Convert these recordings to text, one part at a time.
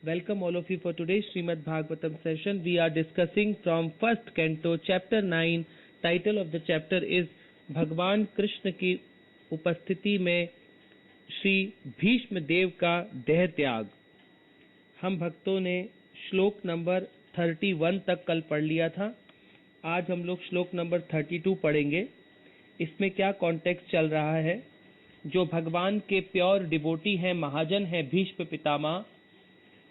Welcome all of you for today's Srimad Bhagavatam session. We are discussing from first canto, chapter 9. Title of the chapter is भगवान कृष्ण की उपस्थिति में श्री भीष्म देव का देह त्याग। हम भक्तों ने श्लोक नंबर 31 तक कल पढ़ लिया था। आज हम लोग श्लोक नंबर 32 पढ़ेंगे। इसमें क्या कॉन्टेक्स्ट चल रहा है? जो भगवान के प्योर डिवोटी हैं, महाजन हैं, भीष्म पितामह,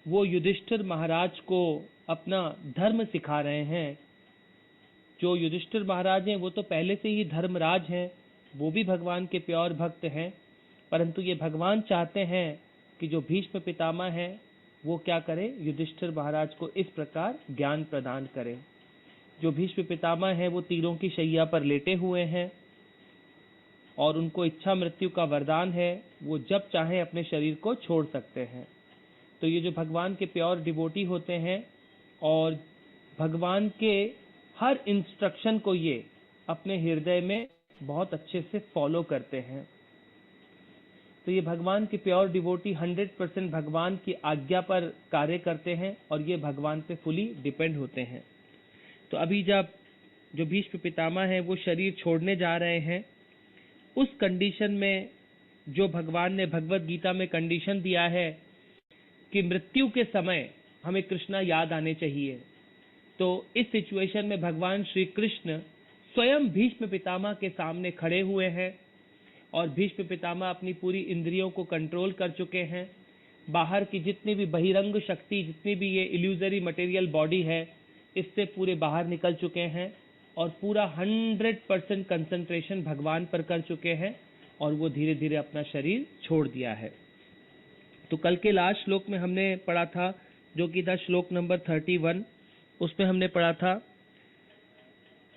वो युधिष्ठिर महाराज को अपना धर्म सिखा रहे हैं। जो युधिष्ठिर महाराज हैं वो तो पहले से ही धर्मराज हैं, वो भी भगवान के प्योर भक्त हैं, परंतु ये भगवान चाहते हैं कि जो भीष्म पितामह हैं वो क्या करें, युधिष्ठिर महाराज को इस प्रकार ज्ञान प्रदान करें। जो भीष्म पितामह हैं वो तीरों की शैया पर लेटे हुए हैं और उनको इच्छा मृत्यु का वरदान है, वो जब चाहे अपने शरीर को छोड़ सकते हैं। तो ये जो भगवान के प्योर डिवोटी होते हैं और भगवान के हर इंस्ट्रक्शन को ये अपने हृदय में बहुत अच्छे से फॉलो करते हैं। तो ये भगवान के प्योर डिवोटी 100% भगवान की आज्ञा पर कार्य करते हैं और ये भगवान पे फुली डिपेंड होते हैं। तो अभी जब जो भीष्म पितामह हैं वो शरीर छोड़ने जा रहे हैं, उस कंडीशन में जो भगवान ने भगवत गीता में कंडीशन दिया है कि मृत्यु के समय हमें कृष्णा याद आने चाहिए, तो इस सिचुएशन में भगवान श्री कृष्ण स्वयं भीष्म पितामह के सामने खड़े हुए हैं और भीष्म पितामह अपनी पूरी इंद्रियों को कंट्रोल कर चुके हैं। बाहर की जितनी भी बहिरंग शक्ति, जितनी भी ये इल्यूजरी मटेरियल बॉडी है, इससे पूरे बाहर निकल चुके हैं और पूरा 100% कंसंट्रेशन भगवान पर कर चुके हैं और वो धीरे धीरे अपना शरीर छोड़ दिया है। तो कल के लास्ट श्लोक में हमने पढ़ा था, जो कि था श्लोक नंबर 31। उसमें हमने पढ़ा था,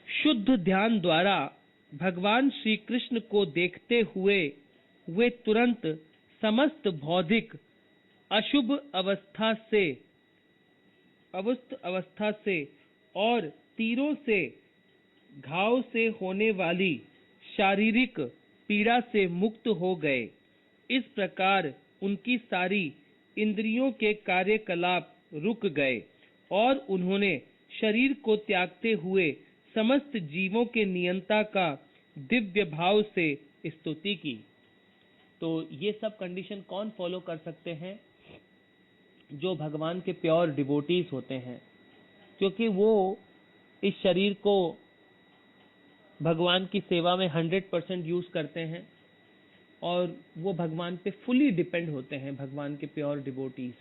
शुद्ध ध्यान द्वारा भगवान श्री कृष्ण को देखते हुए वे तुरंत समस्त भौतिक अशुभ अवस्था से और तीरों से, घाव से होने वाली शारीरिक पीड़ा से मुक्त हो गए। इस प्रकार उनकी सारी इंद्रियों के कार्यकलाप रुक गए और उन्होंने शरीर को त्यागते हुए समस्त जीवों के नियंता का दिव्य भाव से स्तुति की। तो ये सब कंडीशन कौन फॉलो कर सकते हैं? जो भगवान के प्योर डिवोटीज होते हैं, क्योंकि वो इस शरीर को भगवान की सेवा में 100% यूज करते हैं और वो भगवान पे फुली डिपेंड होते हैं। भगवान के प्योर डिवोटीज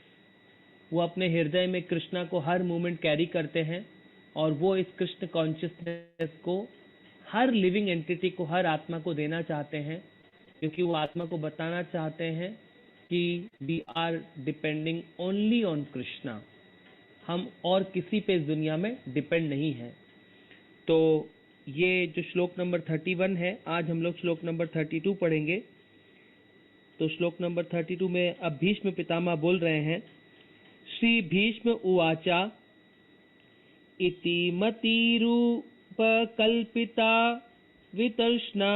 वो अपने हृदय में कृष्णा को हर मोमेंट कैरी करते हैं और वो इस कृष्ण कॉन्शियसनेस को हर लिविंग एंटिटी को, हर आत्मा को देना चाहते हैं, क्योंकि वो आत्मा को बताना चाहते हैं कि we are depending only on Krishna, हम और किसी पे इस दुनिया में डिपेंड नहीं है। तो ये जो श्लोक नंबर 31 है, आज हम लोग श्लोक नंबर 32 पढ़ेंगे। तो श्लोक नंबर 32 में अब भीष्म पितामह बोल रहे हैं, श्री भीष्म उवाचा इति मतिरूप कल्पिता वितर्ष्णा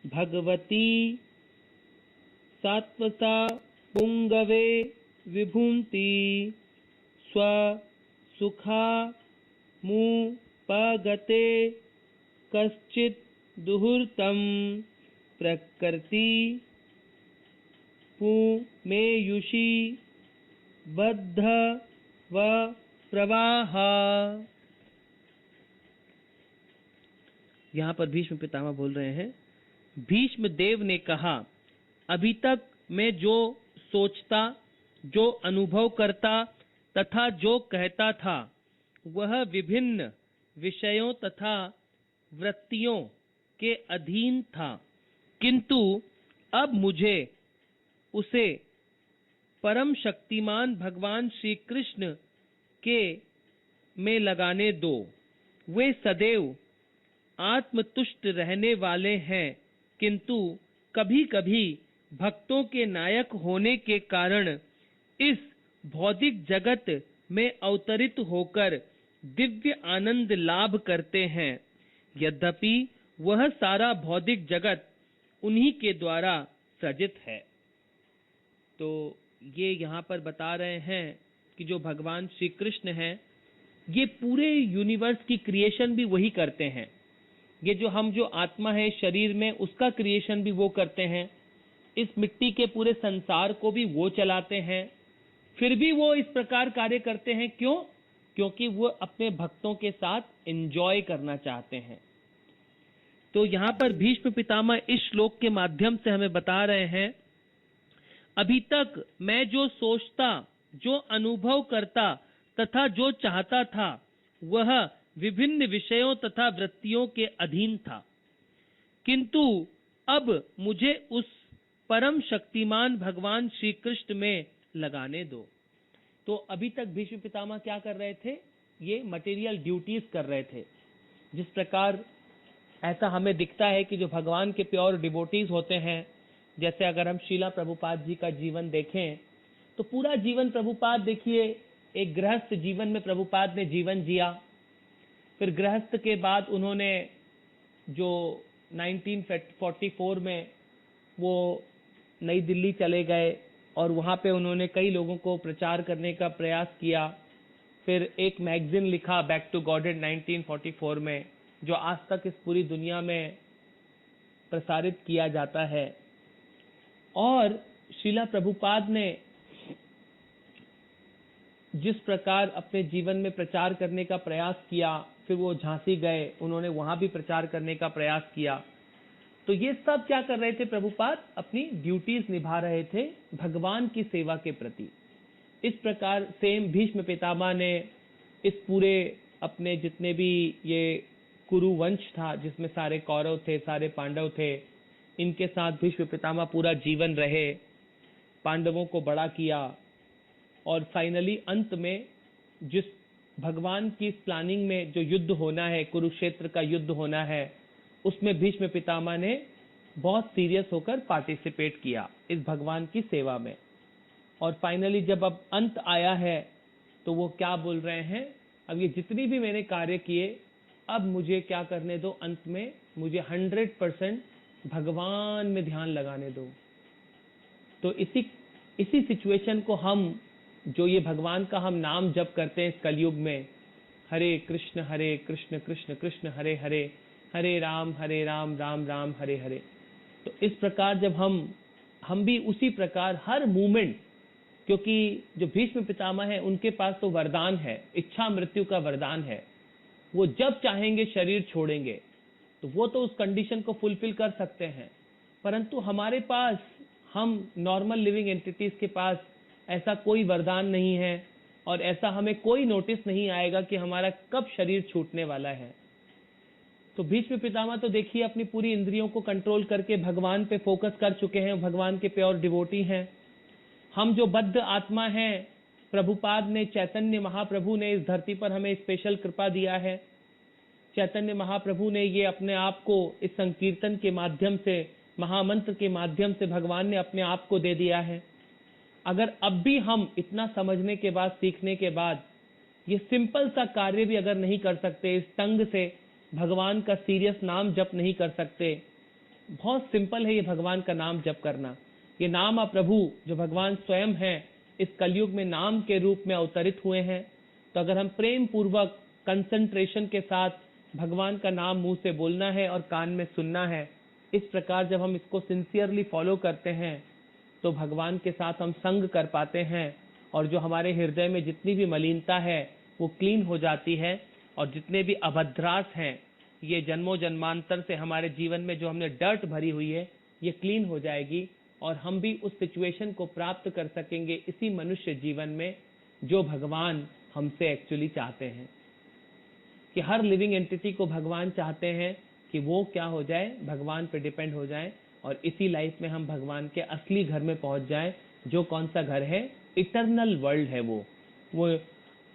भगवती सात्वता पुंगवे विभुंती स्व सुखा मुपगते कश्चित् दुहूर्तं प्रकृति पुमेयुषी बद्ध व प्रवाह। यहाँ पर भीष्म पितामह बोल रहे हैं, भीष्म देव ने कहा, अभी तक मैं जो सोचता, जो अनुभव करता तथा जो कहता था वह विभिन्न विषयों तथा वृत्तियों के अधीन था, किंतु अब मुझे उसे परम शक्तिमान भगवान श्री कृष्ण के में लगाने दो। वे सदैव आत्मतुष्ट रहने वाले हैं, किंतु कभी कभी भक्तों के नायक होने के कारण इस भौतिक जगत में अवतरित होकर दिव्य आनंद लाभ करते हैं। यद्यपि वह सारा भौतिक जगत उन्हीं के द्वारा सृजित है। तो ये यहाँ पर बता रहे हैं कि जो भगवान श्री कृष्ण हैं, ये पूरे यूनिवर्स की क्रिएशन भी वही करते हैं। ये जो आत्मा है शरीर में, उसका क्रिएशन भी वो करते हैं। इस मिट्टी के पूरे संसार को भी वो चलाते हैं। फिर भी वो इस प्रकार कार्य करते हैं, क्यों? क्योंकि वो अपने भक्तों के साथ एंजॉय करना चाहते हैं। तो यहां पर भीष्म पितामह इस श्लोक के माध्यम से हमें बता रहे हैं, अभी तक मैं जो सोचता, जो अनुभव करता तथा जो चाहता था, वह विभिन्न विषयों तथा वृत्तियों के अधीन था, किंतु अब मुझे उस परम शक्तिमान भगवान श्री कृष्ण में लगाने दो। तो अभी तक भीष्म पितामह क्या कर रहे थे? ये मटेरियल ड्यूटीज कर रहे थे। जिस प्रकार ऐसा हमें दिखता है कि जो भगवान के प्योर डिवोटीज होते हैं, जैसे अगर हम शीला प्रभुपाद जी का जीवन देखें तो पूरा जीवन प्रभुपाद, देखिए, एक गृहस्थ जीवन में प्रभुपाद ने जीवन जिया। फिर गृहस्थ के बाद उन्होंने जो 1944 में वो नई दिल्ली चले गए और वहाँ पे उन्होंने कई लोगों को प्रचार करने का प्रयास किया। फिर एक मैगजीन लिखा, बैक टू गॉडहेड, 1944 में, जो आज तक इस पूरी दुनिया में प्रसारित किया जाता है। और श्रीला प्रभुपाद ने जिस प्रकार अपने जीवन में प्रचार करने का प्रयास किया, फिर वो झांसी गए, उन्होंने वहां भी प्रचार करने का प्रयास किया। तो ये सब क्या कर रहे थे? प्रभुपाद अपनी ड्यूटीज निभा रहे थे भगवान की सेवा के प्रति। इस प्रकार सेम भीष्म पितामह ने इस पूरे अपने जितने भी ये कुरु वंश था, जिसमें सारे कौरव थे, सारे पांडव थे, इनके साथ भीष्म पितामह पूरा जीवन रहे, पांडवों को बड़ा किया। और फाइनली अंत में जिस भगवान की प्लानिंग में जो युद्ध होना है, कुरुक्षेत्र का युद्ध होना है, उसमें भीष्म पितामह ने बहुत सीरियस होकर पार्टिसिपेट किया इस भगवान की सेवा में। और फाइनली जब अब अंत आया है तो वो क्या बोल रहे हैं, अब ये जितनी भी मैंने कार्य किए, अब मुझे क्या करने दो, अंत में मुझे 100% भगवान में ध्यान लगाने दो। तो इसी सिचुएशन को हम, जो ये भगवान का हम नाम जप करते हैं इस कलयुग में, हरे कृष्ण कृष्ण कृष्ण हरे हरे, हरे राम राम राम हरे हरे। तो इस प्रकार जब हम भी उसी प्रकार हर मूवमेंट, क्योंकि जो भीष्म पितामह है उनके पास तो वरदान है, इच्छा मृत्यु का वरदान है। वो जब चाहेंगे शरीर छोड़ेंगे, तो वो तो उस कंडीशन को फुलफिल कर सकते हैं। परंतु हमारे पास, हम नॉर्मल लिविंग एंटिटीज के पास ऐसा कोई वरदान नहीं है, और ऐसा हमें कोई नोटिस नहीं आएगा कि हमारा कब शरीर छूटने वाला है। तो भीष्म पितामह तो देखिए अपनी पूरी इंद्रियों को कंट्रोल करके भगवान पे फोकस कर चुके हैं, भगवान के प्योर डिवोटी हैं। हम जो बद्ध आत्मा हैं, प्रभुपाद ने, चैतन्य महाप्रभु ने इस धरती पर हमें स्पेशल कृपा दिया है। चैतन्य महाप्रभु ने ये अपने आप को इस संकीर्तन के माध्यम से, महामंत्र के माध्यम से भगवान ने अपने आप को दे दिया है। अगर अब भी हम इतना समझने के बाद, सीखने के बाद, ये सिंपल सा कार्य भी अगर नहीं कर सकते, इस टंग से भगवान का सीरियस नाम जप नहीं कर सकते, बहुत सिंपल है ये भगवान का नाम जप करना। ये नाम प्रभु जो भगवान स्वयं हैं, इस कलयुग में नाम के रूप में अवतरित हुए हैं। तो अगर हम प्रेम पूर्वक, कंसंट्रेशन के साथ भगवान का नाम मुंह से बोलना है और कान में सुनना है, इस प्रकार जब हम इसको सिंसियरली फॉलो करते हैं, तो भगवान के साथ हम संग कर पाते हैं। और जो हमारे हृदय में जितनी भी मलिनता है वो क्लीन हो जाती है, और जितने भी अभद्रास हैं, ये जन्मों जन्मांतर से हमारे जीवन में जो हमने डर्ट भरी हुई है, ये क्लीन हो जाएगी, और हम भी उस सिचुएशन को प्राप्त कर सकेंगे इसी मनुष्य जीवन में जो भगवान हमसे एक्चुअली चाहते हैं। कि हर लिविंग एंटिटी को भगवान चाहते हैं कि वो क्या हो जाए, भगवान पे डिपेंड हो जाए, और इसी लाइफ में हम भगवान के असली घर में पहुंच जाएं। जो कौन सा घर है? इटर्नल वर्ल्ड है, वो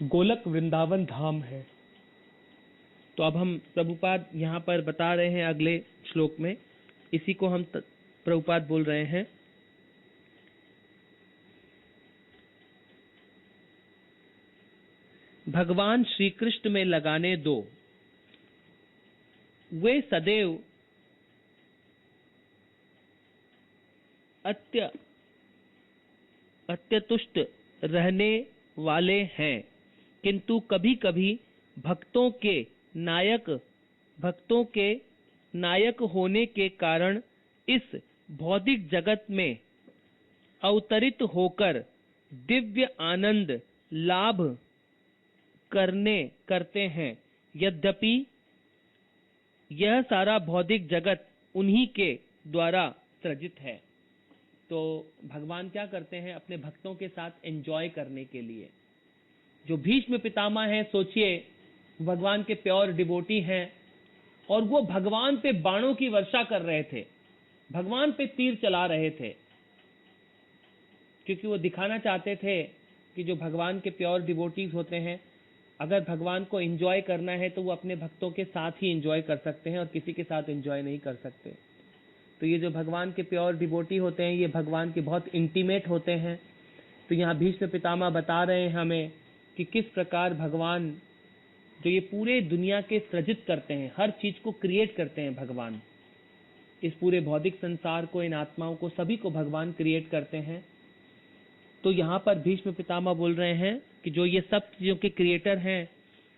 गोलक वृंदावन धाम है। तो अब हम प्रभुपाद यहाँ पर बता रहे हैं अगले श्लोक में, इसी को हम प्रभुपाद बोल रहे हैं, भगवान श्री कृष्ण में लगाने दो, वे सदैव अत्यतुष्ट रहने वाले हैं, किंतु कभी कभी भक्तों के नायक होने के कारण इस भौतिक जगत में अवतरित होकर दिव्य आनंद लाभ करते हैं। यद्यपि यह सारा भौतिक जगत उन्हीं के द्वारा सृजित है। तो भगवान क्या करते हैं अपने भक्तों के साथ एंजॉय करने के लिए। जो भीष्म पितामह हैं, सोचिए भगवान के प्योर डिवोटी हैं और वो भगवान पे बाणों की वर्षा कर रहे थे, भगवान पे तीर चला रहे थे, क्योंकि वो दिखाना चाहते थे कि जो भगवान के प्योर डिवोटीज होते हैं, अगर भगवान को एंजॉय करना है तो वो अपने भक्तों के साथ ही एंजॉय कर सकते हैं और किसी के साथ एंजॉय नहीं कर सकते। तो ये जो भगवान के प्योर डिवोटी होते हैं, ये भगवान के बहुत इंटीमेट होते हैं। तो यहाँ भीष्म पितामह बता रहे हैं हमें कि किस प्रकार भगवान जो ये पूरे दुनिया के सृजित करते हैं, हर चीज को क्रिएट करते हैं भगवान, इस पूरे भौतिक संसार को, इन आत्माओं को, सभी को भगवान क्रिएट करते हैं। तो यहाँ पर भीष्म पितामह बोल रहे हैं कि जो ये सब चीजों के क्रिएटर हैं,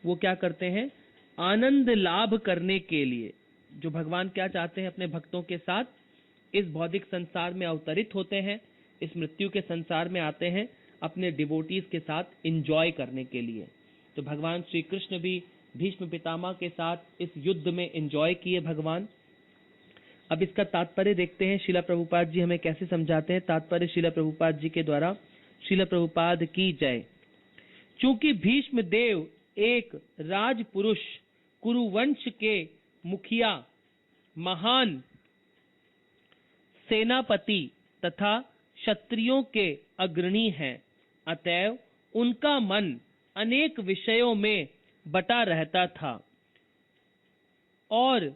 वो क्या करते हैं, आनंद लाभ करने के लिए, जो भगवान क्या चाहते हैं अपने भक्तों के साथ इस भौतिक संसार में अवतरित होते हैं, इस मृत्यु के संसार में आते हैं अपने डिवोटीज के साथ एंजॉय करने के लिए। तो भगवान श्री कृष्ण भी भीष्म पितामह के साथ इस युद्ध में एंजॉय किए भगवान। अब इसका तात्पर्य देखते हैं, श्रील प्रभुपाद जी हमें कैसे समझाते हैं। तात्पर्य श्रील प्रभुपाद जी के द्वारा। श्रील प्रभुपाद की जय। चूंकि भीष्म देव एक राजपुरुष, कुरुवंश के मुखिया, महान सेनापति तथा क्षत्रियों के अग्रणी हैं, अतएव उनका मन अनेक विषयों में बटा रहता था और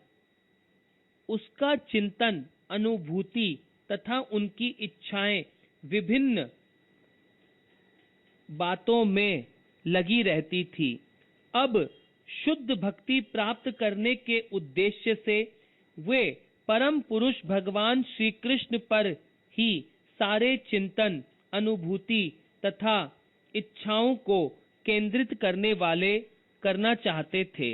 उसका चिंतन, अनुभूति तथा उनकी इच्छाएं विभिन्न बातों में लगी रहती थी। अब शुद्ध भक्ति प्राप्त करने के उद्देश्य से वे परम पुरुष भगवान श्री कृष्ण पर ही सारे चिंतन, अनुभूति तथा इच्छाओं को केंद्रित करना चाहते थे।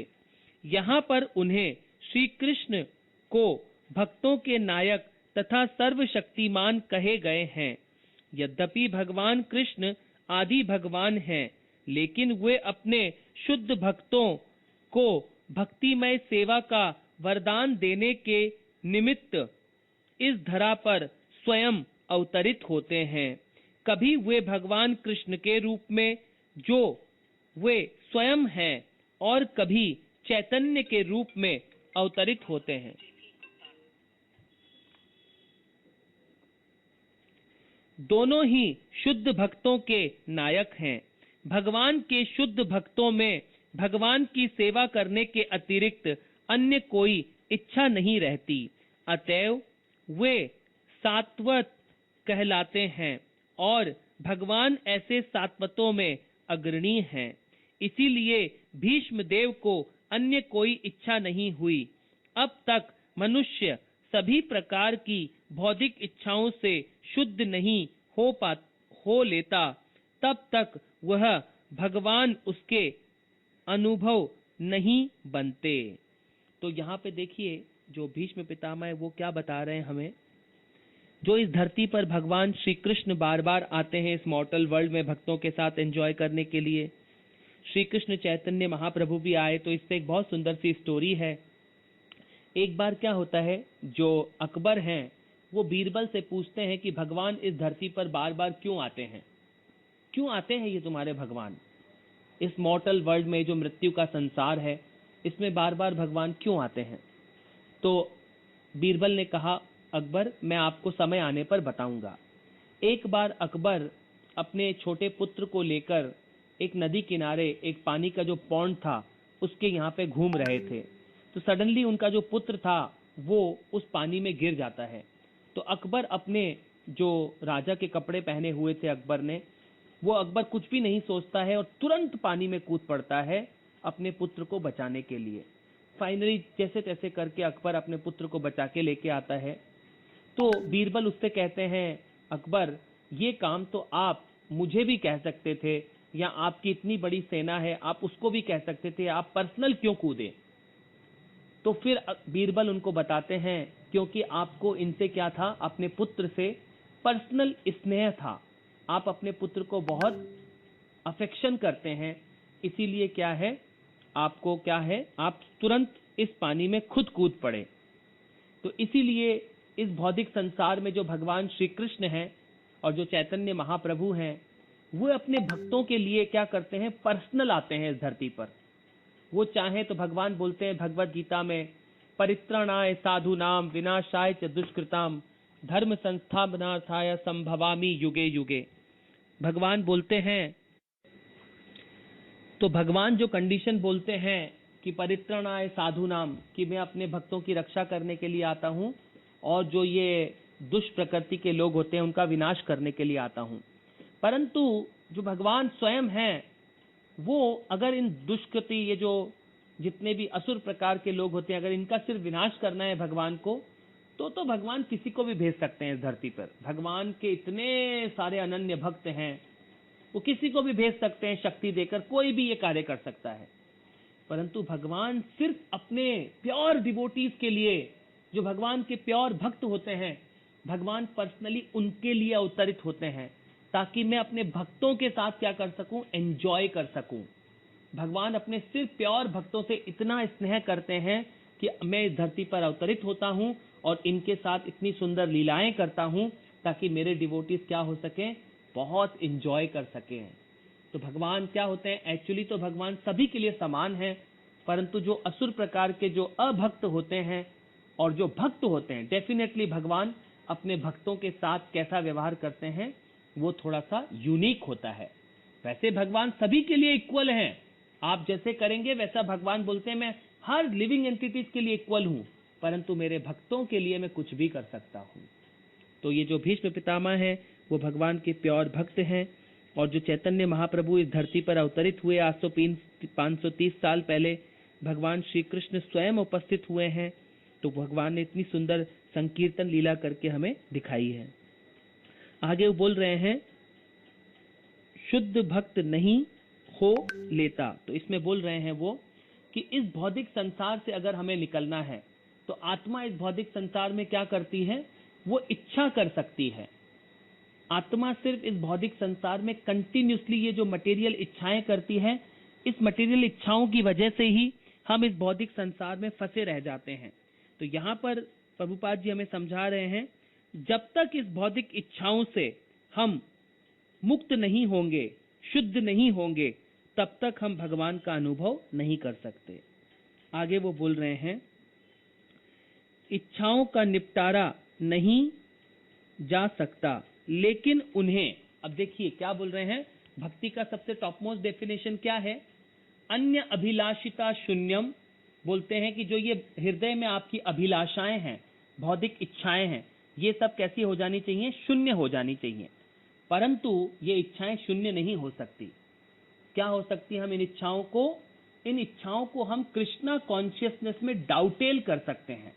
यहाँ पर उन्हें श्री कृष्ण को भक्तों के नायक तथा सर्वशक्तिमान कहे गए हैं। यद्यपि भगवान कृष्ण आदि भगवान हैं, लेकिन वे अपने शुद्ध भक्तों को भक्तिमय सेवा का वरदान देने के निमित्त इस धरा पर स्वयं अवतरित होते हैं। कभी वे भगवान कृष्ण के रूप में जो वे स्वयं हैं और कभी चैतन्य के रूप में अवतरित होते हैं। दोनों ही शुद्ध भक्तों के नायक हैं। भगवान के शुद्ध भक्तों में भगवान की सेवा करने के अतिरिक्त अन्य कोई इच्छा नहीं रहती, अतएव वे सात्वत कहलाते हैं और भगवान ऐसे सात्वतों में अग्रणी हैं। इसीलिए भीष्म देव को अन्य कोई इच्छा नहीं हुई। अब तक मनुष्य सभी प्रकार की भौतिक इच्छाओं से शुद्ध नहीं हो लेता, तब तक वह भगवान उसके अनुभव नहीं बनते। तो यहाँ पे देखिए जो भीष्म पितामह है वो क्या बता रहे हैं हमें। जो इस धरती पर भगवान श्री कृष्ण बार बार आते हैं इस मॉर्टल वर्ल्ड में भक्तों के साथ एंजॉय करने के लिए। श्री कृष्ण चैतन्य महाप्रभु भी आए, तो इससे एक बहुत सुंदर सी स्टोरी है। एक बार क्या होता है, जो अकबर हैं वो बीरबल से पूछते हैं कि भगवान इस धरती पर बार बार क्यों आते हैं, क्यों आते हैं ये तुम्हारे भगवान इस मॉर्टल वर्ल्ड में, जो मृत्यु का संसार है, इसमें बार बार भगवान क्यों आते हैं। तो बीरबल ने कहा, अकबर मैं आपको समय आने पर बताऊंगा। एक बार अकबर अपने छोटे पुत्र को लेकर एक नदी किनारे एक पानी का जो पॉन्ड था उसके यहाँ पे घूम रहे थे। तो सडनली उनका जो पुत्र था वो उस पानी में गिर जाता है। तो अकबर अपने जो राजा के कपड़े पहने हुए थे अकबर ने, वो अकबर कुछ भी नहीं सोचता है और तुरंत पानी में कूद पड़ता है अपने पुत्र को बचाने के लिए। फाइनली जैसे तैसे करके अकबर अपने पुत्र को बचा के लेके आता है। तो बीरबल उससे कहते हैं, अकबर ये काम तो आप मुझे भी कह सकते थे, या आपकी इतनी बड़ी सेना है, आप उसको भी कह सकते थे, आप पर्सनल क्यों कूदे? तो फिर बीरबल उनको बताते हैं क्योंकि आपको इनसे क्या था, अपने पुत्र से पर्सनल स्नेह था, आप अपने पुत्र को बहुत अफेक्शन करते हैं, इसीलिए क्या है, आपको क्या है, आप तुरंत इस पानी में खुद कूद पड़े। तो इसीलिए इस भौतिक संसार में जो भगवान श्री कृष्ण हैं और जो चैतन्य महाप्रभु हैं, वो अपने भक्तों के लिए क्या करते हैं, पर्सनल आते हैं इस धरती पर। वो चाहे तो भगवान बोलते हैं भगवत गीता में, परित्राणाय साधूनाम विनाशाय च दुष्कृताम धर्म संस्थापनार्थाय संभवामि युगे युगे। भगवान बोलते हैं, तो भगवान जो कंडीशन बोलते हैं कि परित्राणाय साधूनाम, कि मैं अपने भक्तों की रक्षा करने के लिए आता हूं, और जो ये दुष्प्रकृति के लोग होते हैं उनका विनाश करने के लिए आता हूं। परंतु जो भगवान स्वयं हैं, वो अगर इन दुष्कृति, ये जो जितने भी असुर प्रकार के लोग होते हैं, अगर इनका सिर्फ विनाश करना है भगवान को, तो भगवान किसी को भी भेज सकते हैं इस धरती पर। भगवान के इतने सारे अनन्य भक्त हैं, वो किसी को भी भेज सकते हैं शक्ति देकर, कोई भी ये कार्य कर सकता है। परंतु भगवान सिर्फ अपने प्योर डिवोटीज के लिए, जो भगवान के प्योर भक्त होते हैं, भगवान पर्सनली उनके लिए अवतरित होते हैं, ताकि मैं अपने भक्तों के साथ क्या कर सकूं, एंजॉय कर सकूं। भगवान अपने सिर्फ प्योर भक्तों से इतना स्नेह करते हैं कि मैं इस धरती पर अवतरित होता हूं और इनके साथ इतनी सुंदर लीलाएं करता हूं, ताकि मेरे डिवोटीज क्या हो सके, बहुत एंजॉय कर सके। तो भगवान क्या होते हैं, एक्चुअली तो भगवान सभी के लिए समान है, परंतु जो असुर प्रकार के जो अभक्त होते हैं और जो भक्त होते हैं, डेफिनेटली भगवान अपने भक्तों के साथ कैसा व्यवहार करते हैं, वो थोड़ा सा यूनिक होता है। वैसे भगवान सभी के लिए इक्वल हैं, आप जैसे करेंगे वैसा भगवान बोलते हैं, मैं हर लिविंग एंटिटीज के लिए इक्वल हूं, परंतु मेरे भक्तों के लिए मैं कुछ भी कर सकता हूं। तो ये जो भीष्म पितामह है, वो भगवान के प्योर भक्त हैं, और जो चैतन्य महाप्रभु इस धरती पर अवतरित हुए आज से 530 साल पहले, भगवान श्री कृष्ण स्वयं उपस्थित हुए हैं। तो भगवान ने इतनी सुंदर संकीर्तन लीला करके हमें दिखाई है। आगे वो बोल रहे हैं, शुद्ध भक्त नहीं हो लेता। तो इसमें बोल रहे हैं वो कि इस भौतिक संसार से अगर हमें निकलना है, तो आत्मा इस भौतिक संसार में क्या करती है, वो इच्छा कर सकती है। आत्मा सिर्फ इस भौतिक संसार में कंटिन्यूसली ये जो मटेरियल इच्छाएं करती है, इस मटेरियल इच्छाओं की वजह से ही हम इस भौतिक संसार में फंसे रह जाते हैं। तो यहाँ पर प्रभुपाद जी हमें समझा रहे हैं, जब तक इस भौतिक इच्छाओं से हम मुक्त नहीं होंगे, शुद्ध नहीं होंगे, तब तक हम भगवान का अनुभव नहीं कर सकते। आगे वो बोल रहे हैं, इच्छाओं का निपटारा नहीं जा सकता, लेकिन उन्हें, अब देखिए क्या बोल रहे हैं, भक्ति का सबसे टॉप मोस्ट डेफिनेशन क्या है, अन्य अभिलाषिता शून्यम। बोलते हैं कि जो ये हृदय में आपकी अभिलाषाएं हैं, भौतिक इच्छाएं हैं, ये सब कैसी हो जानी चाहिए, शून्य हो जानी चाहिए। परंतु ये इच्छाएं शून्य नहीं हो सकती। क्या हो सकती, हम इन इच्छाओं को हम कृष्णा कॉन्शियसनेस में डाउटेल कर सकते हैं।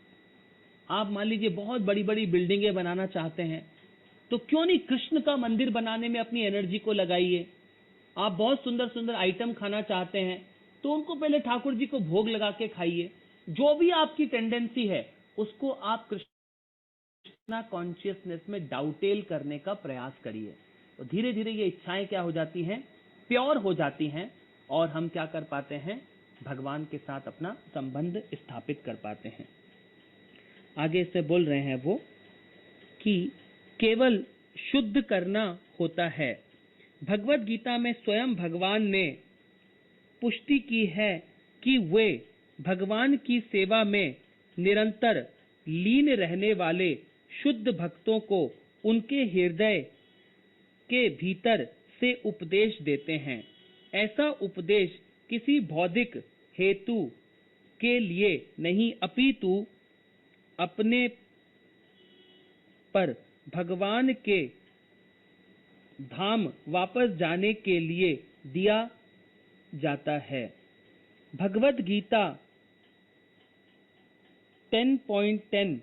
आप मान लीजिए बहुत बड़ी बड़ी बिल्डिंगें बनाना चाहते हैं, तो क्यों नहीं कृष्ण का मंदिर बनाने में अपनी एनर्जी को लगाइए। आप बहुत सुंदर सुंदर आइटम खाना चाहते हैं, तो उनको पहले ठाकुर जी को भोग लगा के खाइए। जो भी आपकी टेंडेंसी है, उसको आप कृष्णा कॉन्शियसनेस में डाउटेल करने का प्रयास करिए। तो धीरे धीरे ये इच्छाएं क्या हो जाती हैं, प्योर हो जाती हैं, और हम क्या कर पाते हैं, भगवान के साथ अपना संबंध स्थापित कर पाते हैं। आगे से बोल रहे हैं वो कि केवल शुद्ध करना होता है। भगवत गीता में स्वयं भगवान ने पुष्टि की है कि वे भगवान की सेवा में निरंतर लीन रहने वाले शुद्ध भक्तों को उनके हृदय के भीतर से उपदेश देते हैं। ऐसा उपदेश किसी भौतिक हेतु के लिए नहीं, अपितु अपने पर भगवान के धाम वापस जाने के लिए दिया जाता है। भगवत गीता 10.10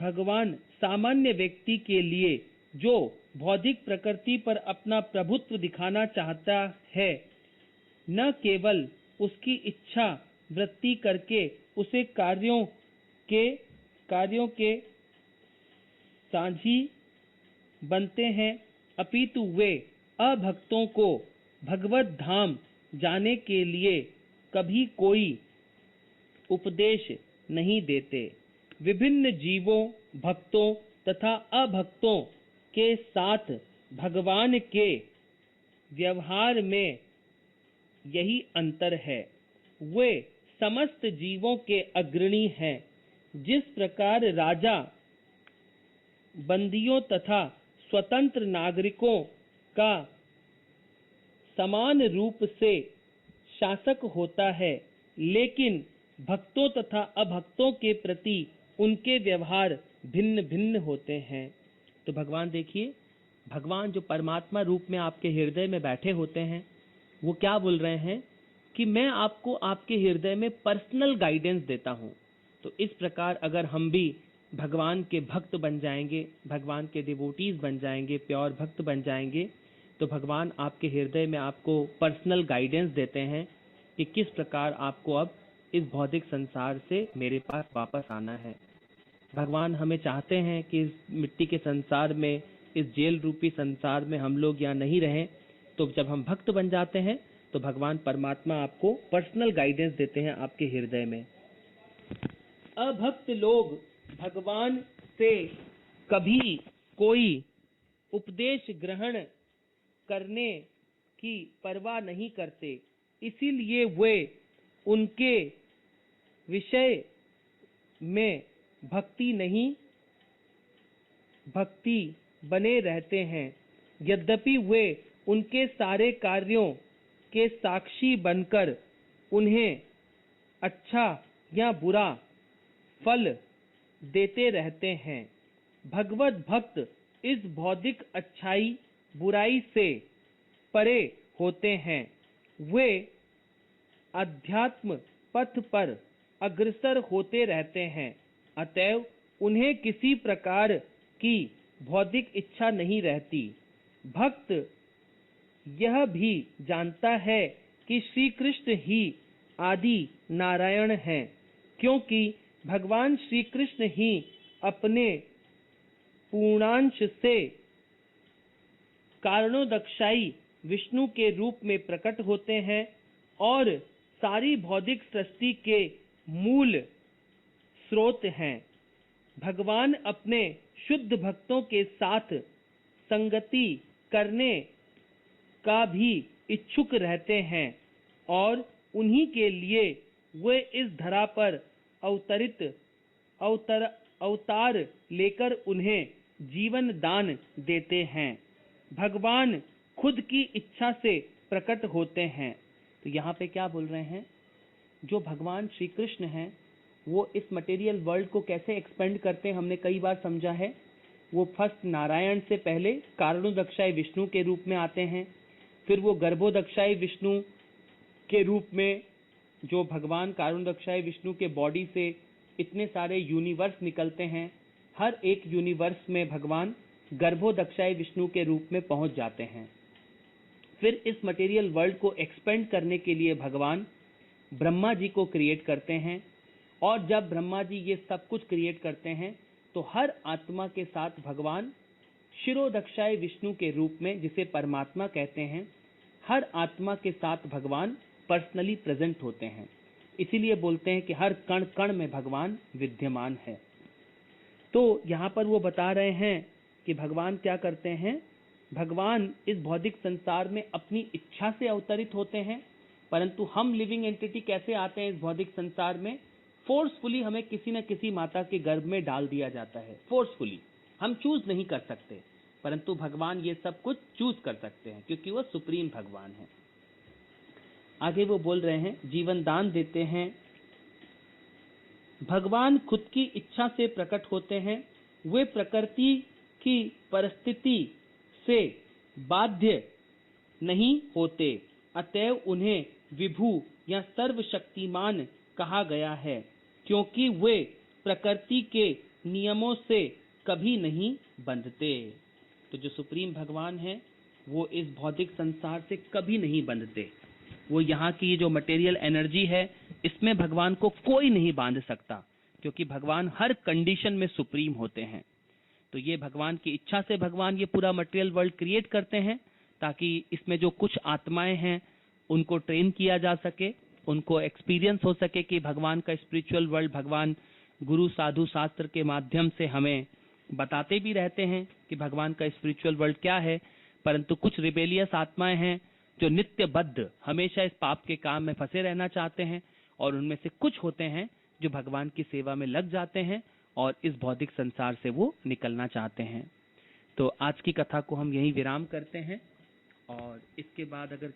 भगवान सामान्य व्यक्ति के लिए जो भौतिक प्रकृति पर अपना प्रभुत्व दिखाना चाहता है, न केवल उसकी इच्छा वृत्ति करके उसे कार्यों के साझी बनते हैं, अपितु वे अभक्तों को भगवत धाम जाने के लिए कभी कोई उपदेश नहीं देते। विभिन्न जीवों, भक्तों तथा अभक्तों के साथ भगवान के व्यवहार में यही अंतर है। वे समस्त जीवों के अग्रणी हैं। जिस प्रकार राजा बंदियों तथा स्वतंत्र नागरिकों का समान रूप से शासक होता है, लेकिन भक्तों तथा अभक्तों के प्रति उनके व्यवहार भिन्न भिन्न होते हैं। तो भगवान देखिए, भगवान जो परमात्मा रूप में आपके हृदय में बैठे होते हैं, वो क्या बोल रहे हैं कि मैं आपको आपके हृदय में पर्सनल गाइडेंस देता हूँ। तो इस प्रकार अगर हम भी भगवान के भक्त बन जाएंगे, भगवान के डिवोटीज बन जाएंगे, प्योर भक्त बन जाएंगे, तो भगवान आपके हृदय में आपको पर्सनल गाइडेंस देते हैं कि किस प्रकार आपको अब इस भौतिक संसार से मेरे पास वापस आना है। भगवान हमें चाहते हैं कि इस मिट्टी के संसार में, इस जेल रूपी संसार में हम लोग यहाँ नहीं रहें। तो जब हम भक्त बन जाते हैं तो भगवान परमात्मा आपको पर्सनल गाइडेंस देते हैं आपके हृदय में। अभक्त लोग भगवान से कभी कोई उपदेश ग्रहण करने की परवाह नहीं करते, इसीलिए वे उनके विषय में भक्ति बने रहते हैं। यद्यपि वे उनके सारे कार्यों के साक्षी बनकर उन्हें अच्छा या बुरा फल देते रहते हैं। भगवत भक्त इस भौतिक अच्छाई बुराई से परे होते हैं। वे अध्यात्म पथ पर अग्रसर होते रहते हैं, अतएव उन्हें किसी प्रकार की भौतिक इच्छा नहीं रहती। भक्त यह भी जानता है कि श्री कृष्ण ही आदि नारायण हैं, क्योंकि भगवान श्री कृष्ण ही अपने पूर्णांश से कारणोदक्षाई विष्णु के रूप में प्रकट होते हैं और सारी भौतिक सृष्टि के मूल स्रोत हैं। भगवान अपने शुद्ध भक्तों के साथ संगति करने का भी इच्छुक रहते हैं और उन्हीं के लिए वे इस धरा पर अवतार लेकर उन्हें जीवन दान देते हैं। भगवान खुद की इच्छा से प्रकट होते हैं। तो यहाँ पे क्या बोल रहे हैं, जो भगवान श्री कृष्ण हैं वो इस मटेरियल वर्ल्ड को कैसे एक्सपेंड करते हैं, हमने कई बार समझा है। वो फर्स्ट नारायण से पहले कारणोदक्षाय विष्णु के रूप में आते हैं, फिर वो गर्भोदक्षाय विष्णु के रूप में, जो भगवान कारणोदक्षाय विष्णु के बॉडी से इतने सारे यूनिवर्स निकलते हैं, हर एक यूनिवर्स में भगवान गर्भोदक्षाय विष्णु के रूप में पहुंच जाते हैं। फिर इस मटेरियल वर्ल्ड को एक्सपेंड करने के लिए भगवान ब्रह्मा जी को क्रिएट करते हैं, और जब ब्रह्मा जी ये सब कुछ क्रिएट करते हैं तो हर आत्मा के साथ भगवान शिरोदक्षाय विष्णु के रूप में, जिसे परमात्मा कहते हैं, हर आत्मा के साथ भगवान पर्सनली प्रेजेंट होते हैं। इसीलिए बोलते हैं कि हर कण कण में भगवान विद्यमान है। तो यहाँ पर वो बता रहे हैं कि भगवान क्या करते हैं, भगवान इस भौतिक संसार में अपनी इच्छा से अवतरित होते हैं, परंतु हम लिविंग एंटिटी कैसे आते हैं इस भौतिक संसार में, फोर्सफुली हमें किसी न किसी माता के गर्भ में डाल दिया जाता है। फोर्सफुली हम चूज नहीं कर सकते, परंतु भगवान ये सब कुछ चूज कर सकते हैं क्योंकि वो सुप्रीम भगवान है। आगे वो बोल रहे हैं, जीवन दान देते हैं। भगवान खुद की इच्छा से प्रकट होते हैं। वे प्रकृति की परिस्थिति से बाध्य नहीं होते, अतएव उन्हें विभु या सर्वशक्तिमान कहा गया है, क्योंकि वे प्रकृति के नियमों से कभी नहीं बंधते। तो जो सुप्रीम भगवान है वो इस भौतिक संसार से कभी नहीं बंधते। वो यहाँ की जो मटेरियल एनर्जी है इसमें भगवान को कोई नहीं बांध सकता, क्योंकि भगवान हर कंडीशन में सुप्रीम होते हैं। तो ये भगवान की इच्छा से भगवान ये पूरा मटेरियल वर्ल्ड क्रिएट करते हैं, ताकि इसमें जो कुछ आत्माएं हैं उनको ट्रेन किया जा सके, उनको एक्सपीरियंस हो सके कि भगवान का स्पिरिचुअल वर्ल्ड भगवान गुरु साधु शास्त्र के माध्यम से हमें बताते भी रहते हैं कि भगवान का स्पिरिचुअल वर्ल्ड क्या है। परंतु कुछ रिबेलियस आत्माएं हैं जो नित्यबद्ध हमेशा इस पाप के काम में फंसे रहना चाहते हैं, और उनमें से कुछ होते हैं जो भगवान की सेवा में लग जाते हैं और इस भौतिक संसार से वो निकलना चाहते हैं। तो आज की कथा को हम यहीं विराम करते हैं, और इसके बाद अगर